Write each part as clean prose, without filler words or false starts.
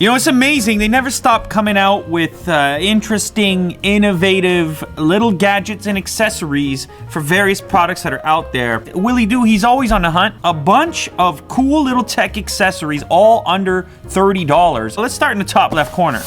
You know, it's amazing. They never stop coming out with interesting, innovative little gadgets and accessories for various products that are out there. Willy Doo, he's always on the hunt. A bunch of cool little tech accessories, all under $30. So let's start in the top left corner.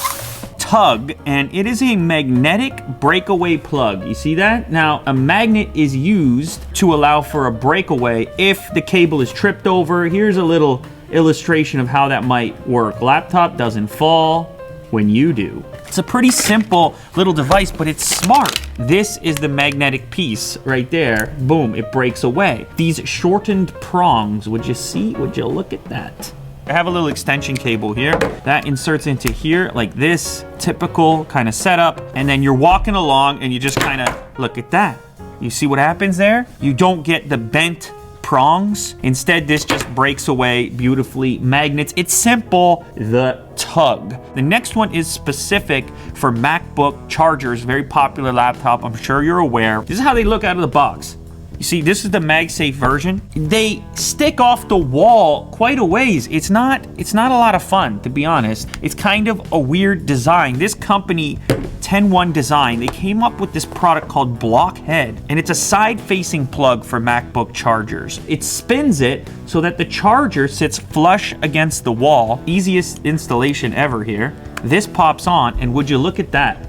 Tug, and it is a magnetic breakaway plug. You see that? Now, a magnet is used to allow for a breakaway if the cable is tripped over. Here's a little illustration of how that might work. Laptop doesn't fall when you do. It's a pretty simple little device, but it's smart. This is the magnetic piece right there. Boom, it breaks away. These shortened prongs, would you see? Would you look at that? I have a little extension cable here that inserts into here like this, typical kind of setup. And then you're walking along and you just kind of look at that. You see what happens there? You don't get the bent prongs. Instead, this just breaks away beautifully. Magnets, it's simple. The Tug. The next one is specific for MacBook chargers, very popular laptop. I'm sure you're aware. This is how they look out of the box. You see, this is the MagSafe version. They stick off the wall quite a ways. It's not a lot of fun, to be honest. It's kind of a weird design. This company, 10-1 Design, they came up with this product called Blockhead, and it's a side-facing plug for MacBook chargers. It spins it so that the charger sits flush against the wall. Easiest installation ever here. This pops on, and would you look at that?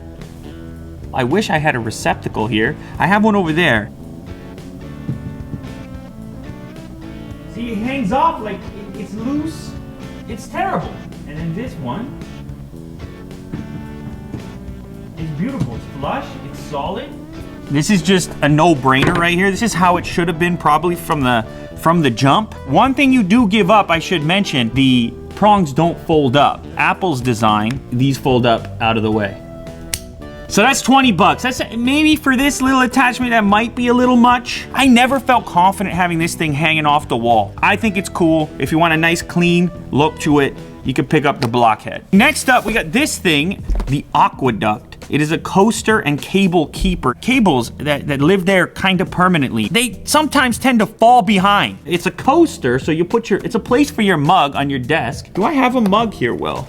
I wish I had a receptacle here. I have one over there. See, it hangs off like it's loose. It's terrible. And then this one is beautiful. It's flush, it's solid. This is just a no-brainer right here. This is how it should have been probably from the jump. One thing you do give up, I should mention, the prongs don't fold up. Apple's design, these fold up out of the way. So that's 20 bucks. That's maybe for this little attachment, that might be a little much. I never felt confident having this thing hanging off the wall. I think it's cool. If you want a nice clean look to it, you can pick up the Blockhead. Next up, we got this thing, the Aqueduct. It is a coaster and cable keeper. Cables that live there kind of permanently. They sometimes tend to fall behind. It's a coaster, so you put it's a place for your mug on your desk. Do I have a mug here, Will?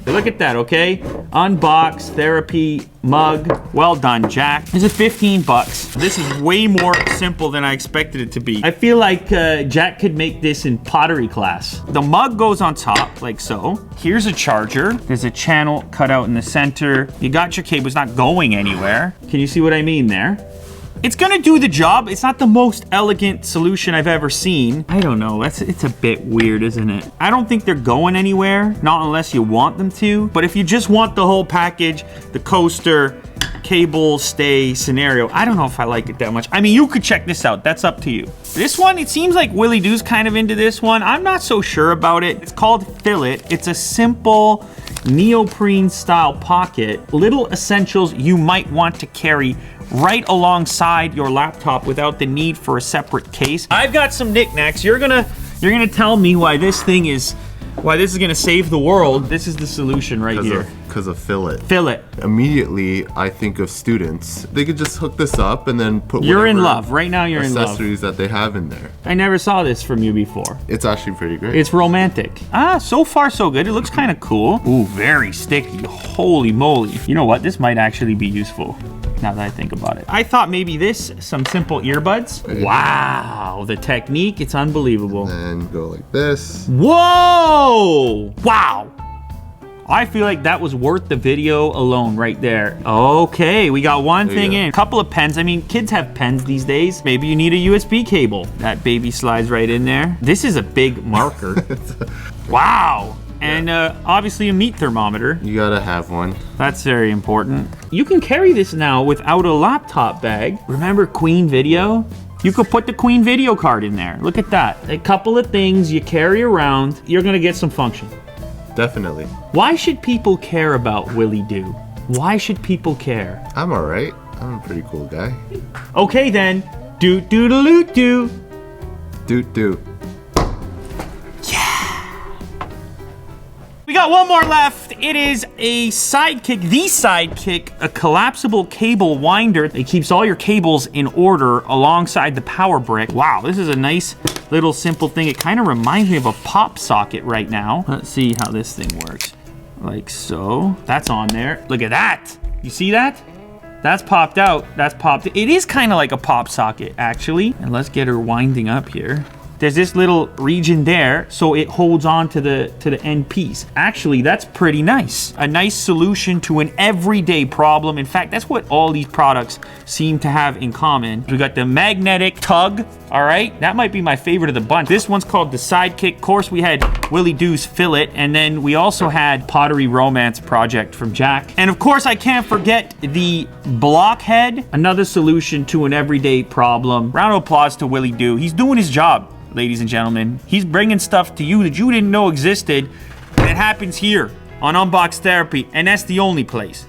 Look at that, okay? Unbox Therapy mug. Well done, Jack. This is 15 bucks. This is way more simple than I expected it to be. I feel like Jack could make this in pottery class. The mug goes on top, like so. Here's a charger. There's a channel cut out in the center. You got your cable. It's not going anywhere. Can you see what I mean there? It's gonna do the job. It's not the most elegant solution I've ever seen. I don't know, it's a bit weird, isn't it? I don't think they're going anywhere, not unless you want them to. But if you just want the whole package, the coaster, cable stay scenario, I don't know if I like it that much. I mean, you could check this out, that's up to you. This one, it seems like Willy Doo's kind of into this one. I'm not so sure about it. It's called Filat. It's a simple neoprene style pocket. Little essentials you might want to carry right alongside your laptop without the need for a separate case. I've got some knickknacks. You're gonna tell me why this is gonna save the world. This is the solution right here. Because of Filat. Filat. Immediately, I think of students. They could just hook this up and then put You're in love. Right now you're in love. Accessories that they have in there. I never saw this from you before. It's actually pretty great. It's romantic. So far so good. It looks kind of cool. Ooh, very sticky. Holy moly. You know what? This might actually be useful. Now that I think about it. I thought maybe some simple earbuds. Right. Wow, the technique, it's unbelievable. And go like this. Whoa! Wow! I feel like that was worth the video alone right there. Okay, we got one thing in. A couple of pens. I mean, kids have pens these days. Maybe you need a USB cable. That baby slides right in there. This is a big marker. Wow! And obviously a meat thermometer. You gotta have one. That's very important. You can carry this now without a laptop bag. Remember Queen Video? You could put the Queen Video card in there. Look at that. A couple of things you carry around. You're gonna get some function. Definitely. Why should people care about Willy Doo? Why should people care? I'm alright. I'm a pretty cool guy. Okay then. Doot doodaloot doo. Doot doot. We got one more left. It is a Sidekick, the Sidekick, a collapsible cable winder. It keeps all your cables in order alongside the power brick. Wow, this is a nice little simple thing. It kind of reminds me of a pop socket right now. Let's see how this thing works. like so. That's on there. Look at that. You see that? That's popped out. That's popped. It is kind of like a pop socket, actually. And let's get her winding up here. There's this little region there, so it holds on to the end piece. Actually, that's pretty nice. A nice solution to an everyday problem. In fact, that's what all these products seem to have in common. We got the magnetic tug, all right? That might be my favorite of the bunch. This one's called the Sidekick. Of course, we had Willy Doo's Filat, and then we also had Pottery Romance Project from Jack. And of course, I can't forget the Blockhead, another solution to an everyday problem. Round of applause to Willy Doo. He's doing his job, ladies and gentlemen. He's bringing stuff to you that you didn't know existed, and it happens here on Unbox Therapy, and that's the only place.